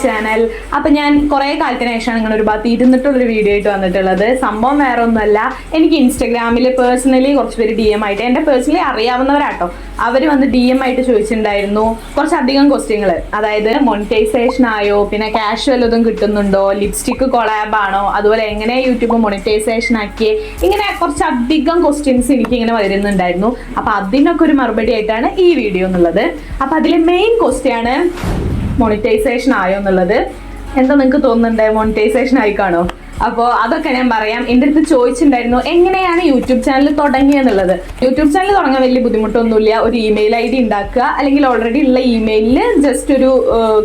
Channel. അപ്പം ഞാൻ കുറേ കാലത്തിന് ശേഷമാണ് ഇങ്ങനെ ഒരു ഭാഗത്ത് ഇരുന്നിട്ടുള്ളൊരു വീഡിയോ ആയിട്ട് വന്നിട്ടുള്ളത്. സംഭവം വേറെ ഒന്നുമല്ല, എനിക്ക് ഇൻസ്റ്റഗ്രാമിൽ പേഴ്സണലി കുറച്ച് പേര് DM ആയിട്ട്, എൻ്റെ പേഴ്സണലി അറിയാവുന്നവരാട്ടോ, അവർ വന്ന് DM ആയിട്ട് ചോദിച്ചിട്ടുണ്ടായിരുന്നു കുറച്ചധികം ക്വസ്റ്റ്യങ്ങൾ. അതായത് മോണിറ്റൈസേഷൻ ആയോ, പിന്നെ ക്യാഷ് വല്ലതും കിട്ടുന്നുണ്ടോ, ലിപ്സ്റ്റിക്ക് കൊളാബ് ആണോ, അതുപോലെ എങ്ങനെ യൂട്യൂബ് മോണിറ്റൈസേഷൻ ആക്കിയേ, ഇങ്ങനെ കുറച്ചധികം ക്വസ്റ്റ്യൻസ് എനിക്ക് ഇങ്ങനെ വരുന്നുണ്ടായിരുന്നു. അപ്പം അതിനൊക്കെ ഒരു മറുപടി ആയിട്ടാണ് ഈ വീഡിയോ എന്നുള്ളത്. അപ്പം അതിലെ മെയിൻ ക്വസ്റ്റ്യൻ ആണ് മോണിറ്റൈസേഷൻ ആയോ എന്നുള്ളത്. എന്താ നിങ്ങൾക്ക് തോന്നുന്നുണ്ട്, മോണിറ്റൈസേഷൻ ആയി കാണോ? അപ്പോൾ അതൊക്കെ ഞാൻ പറയാം. എൻ്റെ അടുത്ത് ചോദിച്ചിട്ടുണ്ടായിരുന്നു എങ്ങനെയാണ് യൂട്യൂബ് ചാനൽ തുടങ്ങിയെന്നുള്ളത്. യൂട്യൂബ് ചാനൽ തുടങ്ങാൻ വലിയ ബുദ്ധിമുട്ടൊന്നുമില്ല. ഒരു ഇമെയിൽ ID ഉണ്ടാക്കുക, അല്ലെങ്കിൽ ഓൾറെഡി ഉള്ള ഇമെയിലിൽ ജസ്റ്റ് ഒരു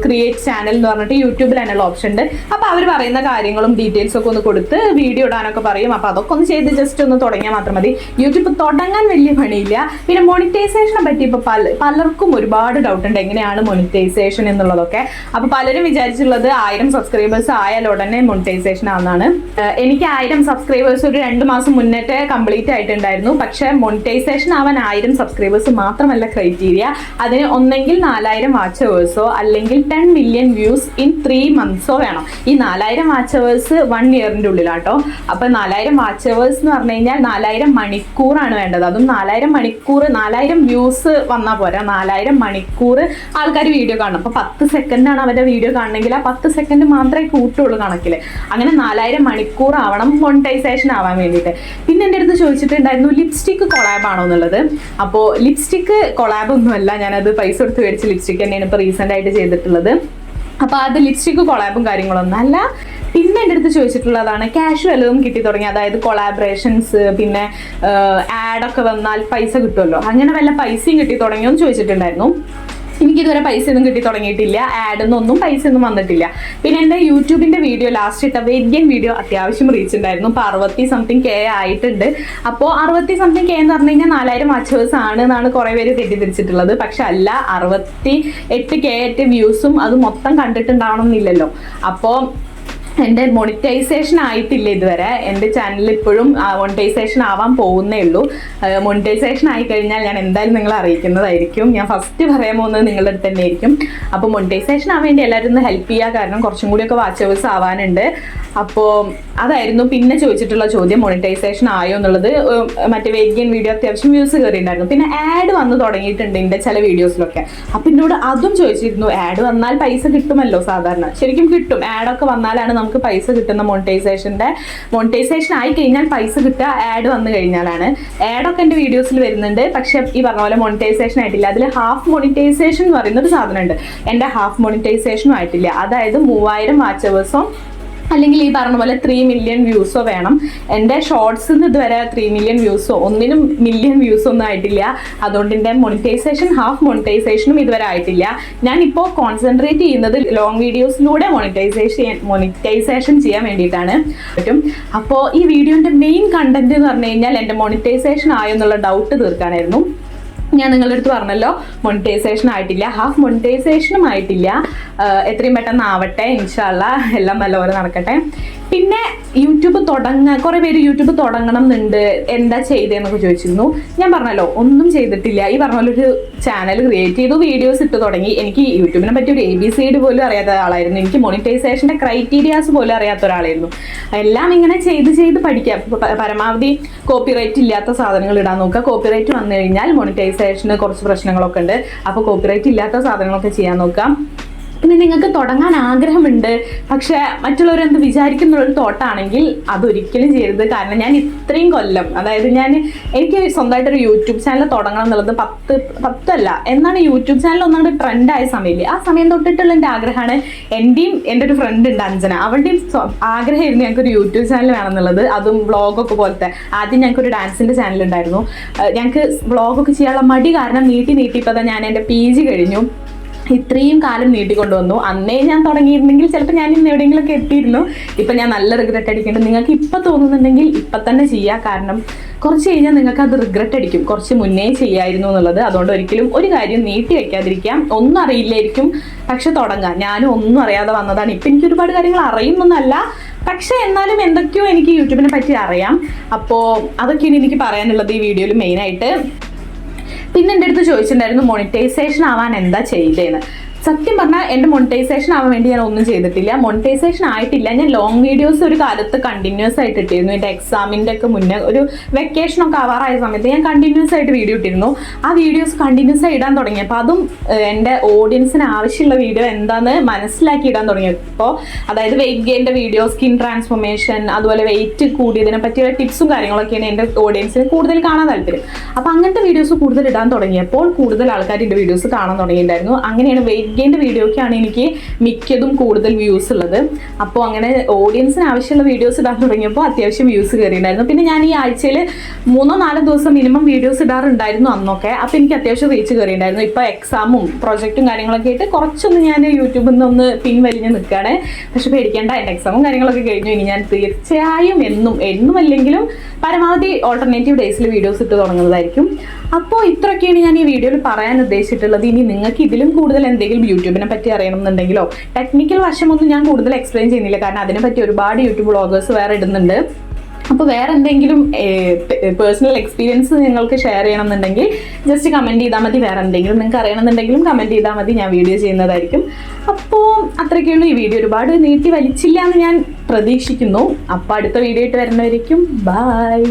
ക്രിയേറ്റ് ചാനൽ എന്ന് പറഞ്ഞിട്ട് യൂട്യൂബിൽ അതിനുള്ള ഓപ്ഷൻ ഉണ്ട്. അപ്പോൾ അവർ പറയുന്ന കാര്യങ്ങളും ഡീറ്റെയിൽസും ഒക്കെ ഒന്ന് കൊടുത്ത് വീഡിയോ ഇടാനൊക്കെ പറയും. അപ്പോൾ അതൊക്കെ ഒന്ന് ചെയ്ത് ജസ്റ്റ് ഒന്ന് തുടങ്ങിയാൽ മാത്രം മതി. യൂട്യൂബ് തുടങ്ങാൻ വലിയ പണിയില്ല. പിന്നെ മോണിറ്റൈസേഷനെ പറ്റി ഇപ്പോൾ പലർക്കും ഒരുപാട് ഡൗട്ട് ഉണ്ട്, എങ്ങനെയാണ് മോണിറ്റൈസേഷൻ എന്നുള്ളതൊക്കെ. അപ്പോൾ പലരും വിചാരിച്ചുള്ളത് 1000 സബ്സ്ക്രൈബേഴ്സ് ആയാൽ ഉടനെ മോണിറ്റൈസേഷൻ ആവുന്നതാണ്. എനിക്ക് 1000 സബ്സ്ക്രൈബേഴ്സ് ഒരു 2 മാസം മുന്നേറ്റേ കംപ്ലീറ്റ് ആയിട്ടുണ്ടായിരുന്നു. പക്ഷെ മോണിറ്റൈസേഷൻ ആവാൻ 1000 സബ്സ്ക്രൈബേഴ്സ് മാത്രമല്ല ക്രൈറ്റീരിയ. അതിന് ഒന്നെങ്കിൽ 4000 വാച്ച് അവേഴ്സോ അല്ലെങ്കിൽ 10 മില്യൺ വ്യൂസ് ഇൻ 3 മന്ത്സോ വേണം. ഈ 4000 വാച്ച് അവേഴ്സ് 1 ഇയറിന്റെ ഉള്ളിലാട്ടോ. അപ്പൊ 4000 വാച്ച് അവേഴ്സ് എന്ന് പറഞ്ഞു കഴിഞ്ഞാൽ 4000 മണിക്കൂറാണ് വേണ്ടത്. അതും 4000 മണിക്കൂർ, 4000 വ്യൂസ് വന്നാൽ പോരാ, 4000 മണിക്കൂർ ആൾക്കാർ വീഡിയോ കാണണം. അപ്പൊ 10 സെക്കൻഡാണ് അവരുടെ വീഡിയോ കാണണമെങ്കിൽ ആ 10 സെക്കൻഡ് മാത്രമേ കൂട്ടുള്ളൂ കണക്കിൽ. അങ്ങനെ 4000 മണിക്കൂർ ആവണം മോണിറ്റൈസേഷൻ ആവാൻ വേണ്ടിയിട്ട്. പിന്നെ എൻ്റെ അടുത്ത് ചോദിച്ചിട്ടുണ്ടായിരുന്നു ലിപ്സ്റ്റിക്ക് കൊളാബ് ആണോ എന്നുള്ളത്. അപ്പോൾ ലിപ്സ്റ്റിക്ക് കൊളാബ് ഒന്നുമല്ല, ഞാനത് പൈസ കൊടുത്ത് മേടിച്ച ലിപ്സ്റ്റിക്ക് തന്നെയാണ് ഇപ്പോൾ റീസെൻ്റ് ആയിട്ട് ചെയ്തിട്ടുള്ളത്. അപ്പോൾ അത് ലിപ്സ്റ്റിക്ക് കൊളാബും കാര്യങ്ങളൊന്നും അല്ല. പിന്നെ എൻ്റെ അടുത്ത് ചോദിച്ചിട്ടുള്ളതാണ് ക്യാഷ് വല്ലതും കിട്ടി തുടങ്ങി, അതായത് കൊളാബറേഷൻസ്, പിന്നെ ആഡൊക്കെ വന്നാൽ പൈസ കിട്ടുമല്ലോ, അങ്ങനെ വല്ല പൈസയും കിട്ടി തുടങ്ങിയോ എന്ന് ചോദിച്ചിട്ടുണ്ടായിരുന്നു. എനിക്കിതുവരെ പൈസ ഒന്നും കിട്ടി തുടങ്ങിയിട്ടില്ല, ആഡൊന്നും പൈസ ഒന്നും വന്നിട്ടില്ല. പിന്നെ എൻ്റെ യൂട്യൂബിൻ്റെ വീഡിയോ ലാസ്റ്റ് ഇട്ട വെഗ്ഗൻ വീഡിയോ അത്യാവശ്യം റീച്ച് ഉണ്ടായിരുന്നു. ഇപ്പോൾ 60-something K ആയിട്ടുണ്ട്. അപ്പോൾ 60-something K എന്ന് പറഞ്ഞു കഴിഞ്ഞാൽ 4000 വാച്ചേഴ്സ് ആണ് എന്നാണ് കുറേ പേര് തെറ്റിദ്ധരിച്ചിട്ടുള്ളത്. പക്ഷെ അല്ല, 68K വ്യൂസും അത് മൊത്തം കണ്ടിട്ടുണ്ടാവണം എന്നില്ലല്ലോ. അപ്പോൾ എൻ്റെ മോണിറ്റൈസേഷൻ ആയിട്ടില്ല ഇതുവരെ. എൻ്റെ ചാനലിൽ ഇപ്പോഴും മോണിറ്റൈസേഷൻ ആവാൻ പോകുന്നേ ഉള്ളൂ. മോണിറ്റൈസേഷൻ ആയിക്കഴിഞ്ഞാൽ ഞാൻ എന്തായാലും നിങ്ങളെ അറിയിക്കുന്നതായിരിക്കും. ഞാൻ ഫസ്റ്റ് പറയാൻ പോകുന്നത് നിങ്ങളുടെ അടുത്ത് തന്നെ ആയിരിക്കും. അപ്പോൾ മോണിറ്റൈസേഷൻ ആവാൻ വേണ്ടി എല്ലാവരും ഒന്ന് ഹെൽപ്പ് ചെയ്യുക, കാരണം കുറച്ചും കൂടിയൊക്കെ വാച്ചേഴ്സ് ആവാനുണ്ട്. അപ്പോൾ അതായിരുന്നു പിന്നെ ചോദിച്ചിട്ടുള്ള ചോദ്യം, മോണിറ്റൈസേഷൻ ആയോ എന്നുള്ളത്. മറ്റേ വെഗ്ഗൻ വീഡിയോ അത്യാവശ്യം വ്യൂസ് കയറിയിട്ടുണ്ടായിരുന്നു. പിന്നെ ആഡ് വന്ന് തുടങ്ങിയിട്ടുണ്ട് എൻ്റെ ചില വീഡിയോസിലൊക്കെ. അപ്പം എന്നോട് അതും ചോദിച്ചിരുന്നു, ആഡ് വന്നാൽ പൈസ കിട്ടുമല്ലോ സാധാരണ. ശരിക്കും കിട്ടും, ആഡൊക്കെ വന്നാലാണ് നമുക്ക് പൈസ കിട്ടുന്ന. മോണിറ്റൈസേഷൻ ആയി കഴിഞ്ഞാൽ പൈസ കിട്ടുക ആഡ് വന്നു കഴിഞ്ഞാലാണ്. ആഡൊക്കെ എൻ്റെ വീഡിയോസിൽ വരുന്നുണ്ട്, പക്ഷെ ഈ പറഞ്ഞ പോലെ മോണിറ്റൈസേഷൻ ആയിട്ടില്ല. അതിൽ ഹാഫ് മോണിറ്റൈസേഷൻ എന്ന് പറയുന്നൊരു സാധനമുണ്ട്. എൻ്റെ ഹാഫ് മോണിറ്റൈസേഷനും ആയിട്ടില്ല. അതായത് 3000 വാച്ച് അവേഴ്സോ അല്ലെങ്കിൽ ഈ പറഞ്ഞ പോലെ 3 മില്യൺ വ്യൂസോ വേണം. എൻ്റെ ഷോർട്സിന് ഇതുവരെ 3 മില്യൺ വ്യൂസോ ഒന്നിനും മില്യൺ വ്യൂസോ ഒന്നും ആയിട്ടില്ല. അതുകൊണ്ട് എൻ്റെ മോണിറ്റൈസേഷൻ, ഹാഫ് മോണിറ്റൈസേഷനും ഇതുവരെ ആയിട്ടില്ല. ഞാനിപ്പോൾ കോൺസെൻട്രേറ്റ് ചെയ്യുന്നത് ലോങ് വീഡിയോസിലൂടെ മോണിറ്റൈസേഷൻ ചെയ്യാൻ വേണ്ടിയിട്ടാണ് പറ്റും. അപ്പോൾ ഈ വീഡിയോൻ്റെ മെയിൻ കണ്ടന്റ് എന്ന് പറഞ്ഞു കഴിഞ്ഞാൽ എൻ്റെ മോണിറ്റൈസേഷൻ ആയോ എന്നുള്ള ഡൗട്ട് തീർക്കാനായിരുന്നു. ഞാൻ നിങ്ങളുടെ അടുത്ത് പറഞ്ഞല്ലോ മോണിറ്റൈസേഷൻ ആയിട്ടില്ല, ഹാഫ് മോണിറ്റൈസേഷനും ആയിട്ടില്ല. എത്രയും പെട്ടെന്ന് ആവട്ടെ, ഇൻഷാ അല്ലാഹ് എല്ലാം നല്ലപോലെ നടക്കട്ടെ. പിന്നെ യൂട്യൂബ് കുറേ പേര് യൂട്യൂബ് തുടങ്ങണം എന്നുണ്ട്, എന്താ ചെയ്തതെന്നൊക്കെ ചോദിച്ചിരുന്നു. ഞാൻ പറഞ്ഞല്ലോ ഒന്നും ചെയ്തിട്ടില്ല. ഈ പറഞ്ഞ പോലെ ഒരു ചാനൽ ക്രിയേറ്റ് ചെയ്തു, വീഡിയോസ് ഇട്ട് തുടങ്ങി. എനിക്ക് യൂട്യൂബിനെ പറ്റി ഒരു ABCD പോലും അറിയാത്ത ആളായിരുന്നു. എനിക്ക് മോണിറ്റൈസേഷൻ്റെ ക്രൈറ്റീരിയാസ് പോലും അറിയാത്ത ഒരാളായിരുന്നു. എല്ലാം ഇങ്ങനെ ചെയ്ത് പഠിക്കാം. പരമാവധി കോപ്പിറൈറ്റ് ഇല്ലാത്ത സാധനങ്ങൾ ഇടാൻ നോക്കുക. കോപ്പിറൈറ്റ് വന്നു കഴിഞ്ഞാൽ മോണിറ്റൈസേഷന് കുറച്ച് പ്രശ്നങ്ങളൊക്കെ ഉണ്ട്. അപ്പോൾ കോപ്പിറൈറ്റ് ഇല്ലാത്ത സാധനങ്ങളൊക്കെ ചെയ്യാൻ നോക്കാം. പിന്നെ നിങ്ങൾക്ക് തുടങ്ങാൻ ആഗ്രഹമുണ്ട്, പക്ഷെ മറ്റുള്ളവരെന്ത് വിചാരിക്കുന്നുള്ളൊരു തോട്ടാണെങ്കിൽ അതൊരിക്കലും ചെയ്യരുത്. കാരണം ഞാൻ ഇത്രയും കൊല്ലം, അതായത് എനിക്ക് സ്വന്തമായിട്ടൊരു യൂട്യൂബ് ചാനൽ തുടങ്ങണം എന്നുള്ളത് 10 എന്നാണ് യൂട്യൂബ് ചാനൽ ഒന്നാമത് ട്രെൻഡായ സമയമില്ലേ, ആ സമയം തൊട്ടിട്ടുള്ള എൻ്റെ ആഗ്രഹമാണ്. എൻ്റെ ഒരു ഫ്രണ്ട് ഉണ്ട് അഞ്ജന, അവളുടെയും ആഗ്രഹമായിരുന്നു ഞങ്ങൾക്കൊരു യൂട്യൂബ് ചാനൽ വേണമെന്നുള്ളത്. അതും വ്ളോഗൊക്കെ പോലത്തെ. ആദ്യം ഞങ്ങൾക്കൊരു ഡാൻസിൻ്റെ ചാനൽ ഉണ്ടായിരുന്നു. ഞങ്ങൾക്ക് വ്ളോഗൊക്കെ ചെയ്യാനുള്ള മടി കാരണം നീട്ടി ഇപ്പോൾ ഞാൻ എൻ്റെ PG കഴിഞ്ഞു. ഇത്രയും കാലം നീട്ടിക്കൊണ്ടുവന്നു. അന്നേ ഞാൻ തുടങ്ങിയിരുന്നെങ്കിൽ ചിലപ്പോൾ ഞാൻ ഇന്ന് എവിടെയെങ്കിലുമൊക്കെ എത്തിയിരുന്നു. ഇപ്പം ഞാൻ നല്ല റിഗ്രറ്റ് അടിക്കുന്നുണ്ട്. നിങ്ങൾക്ക് ഇപ്പം തോന്നുന്നുണ്ടെങ്കിൽ ഇപ്പം തന്നെ ചെയ്യുക. കാരണം കുറച്ച് കഴിഞ്ഞാൽ നിങ്ങൾക്ക് അത് റിഗ്രറ്റ് അടിക്കും, കുറച്ച് മുന്നേ ചെയ്യായിരുന്നു എന്നുള്ളത്. അതുകൊണ്ട് ഒരിക്കലും ഒരു കാര്യം നീട്ടി വയ്ക്കാതിരിക്കാം. ഒന്നും അറിയില്ലായിരിക്കും, പക്ഷെ തുടങ്ങാം. ഞാനും ഒന്നും അറിയാതെ വന്നതാണ്. ഇപ്പം എനിക്ക് ഒരുപാട് കാര്യങ്ങൾ അറിയുന്നൊന്നല്ല, പക്ഷെ എന്നാലും എന്തൊക്കെയോ എനിക്ക് യൂട്യൂബിനെ പറ്റി അറിയാം. അപ്പോൾ അതൊക്കെയാണ് എനിക്ക് പറയാനുള്ളത് ഈ വീഡിയോയിൽ മെയിനായിട്ട്. പിന്നെ എൻ്റെ അടുത്ത് ചോദിച്ചിട്ടുണ്ടായിരുന്നു മോണിറ്റൈസേഷൻ ആവാൻ എന്താ ചെയ്തതെന്ന്. സത്യം പറഞ്ഞാൽ എൻ്റെ മോണിറ്റൈസേഷൻ ആവാൻ വേണ്ടി ഞാൻ ഒന്നും ചെയ്തിട്ടില്ല. മോണിറ്റൈസേഷൻ ആയിട്ടില്ല. ഞാൻ ലോങ് വീഡിയോസ് ഒരു കാലത്ത് കണ്ടിന്യൂസ് ആയിട്ട് ഇട്ടിരുന്നു. എൻ്റെ എക്സാമിൻ്റെ ഒക്കെ മുന്നേ ഒരു വെക്കേഷനൊക്കെ ആവാറായ സമയത്ത് ഞാൻ കണ്ടിന്യൂസ് ആയിട്ട് വീഡിയോ ഇട്ടിരുന്നു. ആ വീഡിയോസ് കണ്ടിന്യൂസ് ആയി ഇടാൻ തുടങ്ങിയപ്പോൾ അതും എൻ്റെ ഓഡിയൻസിന് ആവശ്യമുള്ള വീഡിയോ എന്താണെന്ന് മനസ്സിലാക്കി ഇടാൻ തുടങ്ങിയപ്പോൾ, അതായത് വെയിറ്റ് ഗെയിൻ്റെ വീഡിയോ, സ്കിൻ ട്രാൻസ്ഫോർമേഷൻ, അതുപോലെ വെയിറ്റ് കൂടിയതിനെ പറ്റിയുള്ള ടിപ്സും കാര്യങ്ങളൊക്കെയാണ് എൻ്റെ ഓഡിയൻസിന് കൂടുതൽ കാണാൻ താല്പര്യം. അപ്പോൾ അങ്ങനത്തെ വീഡിയോസ് കൂടുതൽ ഇടാൻ തുടങ്ങിയപ്പോൾ കൂടുതൽ ആൾക്കാർ എൻ്റെ വീഡിയോസ് കാണാൻ തുടങ്ങിയിട്ടുണ്ടായിരുന്നു. അങ്ങനെയാണ് വെയിറ്റ് ഗെയിൻ്റെ വീഡിയോക്കാണ് എനിക്ക് മിക്കതും കൂടുതൽ വ്യൂസ് ഉള്ളത്. അപ്പോൾ അങ്ങനെ ഓഡിയൻസിന് ആവശ്യമുള്ള വീഡിയോസ് ഇടാൻ തുടങ്ങിയപ്പോൾ അത്യാവശ്യം വ്യൂസ് കയറിയിട്ടുണ്ടായിരുന്നു. പിന്നെ ഞാൻ ഈ ആഴ്ചയിൽ 3-4 ദിവസം മിനിമം വീഡിയോസ് ഇടാറുണ്ടായിരുന്നു അന്നൊക്കെ. അപ്പോൾ എനിക്ക് അത്യാവശ്യം റീച്ച് കയറിയിട്ടുണ്ടായിരുന്നു. ഇപ്പോൾ എക്സാമും പ്രൊജക്റ്റും കാര്യങ്ങളൊക്കെ ആയിട്ട് കുറച്ചൊന്ന് ഞാൻ യൂട്യൂബിൽ നിന്ന് ഒന്ന് പിൻവലിഞ്ഞ് നിൽക്കുകയാണ്. പക്ഷെ പേടിക്കേണ്ട, എൻ്റെ എക്സാമും കാര്യങ്ങളൊക്കെ കഴിഞ്ഞു. ഇനി ഞാൻ തീർച്ചയായും എന്നും അല്ലെങ്കിലും പരമാവധി ഓൾട്ടർനേറ്റീവ് ഡേയ്സിൽ വീഡിയോസ് ഇട്ട് തുടങ്ങുന്നതായിരിക്കും. അപ്പോൾ ഇത്രയൊക്കെയാണ് ഞാൻ ഈ വീഡിയോയിൽ പറയാൻ ഉദ്ദേശിച്ചിട്ടുള്ളത്. ഇനി നിങ്ങൾക്ക് ഇതിലും കൂടുതൽ എന്തെങ്കിലും യൂട്യൂബിനെ പറ്റി അറിയണമെന്നുണ്ടെങ്കിലോ, ടെക്നിക്കൽ വശമൊന്നും ഞാൻ കൂടുതൽ എക്സ്പ്ലെയിൻ ചെയ്യുന്നില്ല, കാരണം അതിനെപ്പറ്റി ഒരുപാട് യൂട്യൂബ് വ്ളോഗേഴ്സ് വേറെ ഇടുന്നുണ്ട്. അപ്പോൾ വേറെ എന്തെങ്കിലും പേഴ്സണൽ എക്സ്പീരിയൻസ് നിങ്ങൾക്ക് ഷെയർ ചെയ്യണമെന്നുണ്ടെങ്കിൽ ജസ്റ്റ് കമൻറ്റ് ചെയ്താൽ മതി. വേറെ എന്തെങ്കിലും നിങ്ങൾക്ക് അറിയണമെന്നുണ്ടെങ്കിലും കമൻറ്റ് ചെയ്താൽ മതി, ഞാൻ വീഡിയോ ചെയ്യുന്നതായിരിക്കും. അപ്പോൾ അത്രയൊക്കെയുള്ളൂ. ഈ വീഡിയോ ഒരുപാട് നീട്ടി വലിച്ചില്ല എന്ന് ഞാൻ പ്രതീക്ഷിക്കുന്നു. അപ്പോൾ അടുത്ത വീഡിയോ ആയിട്ട് വരുന്നവരേക്കും ബൈ.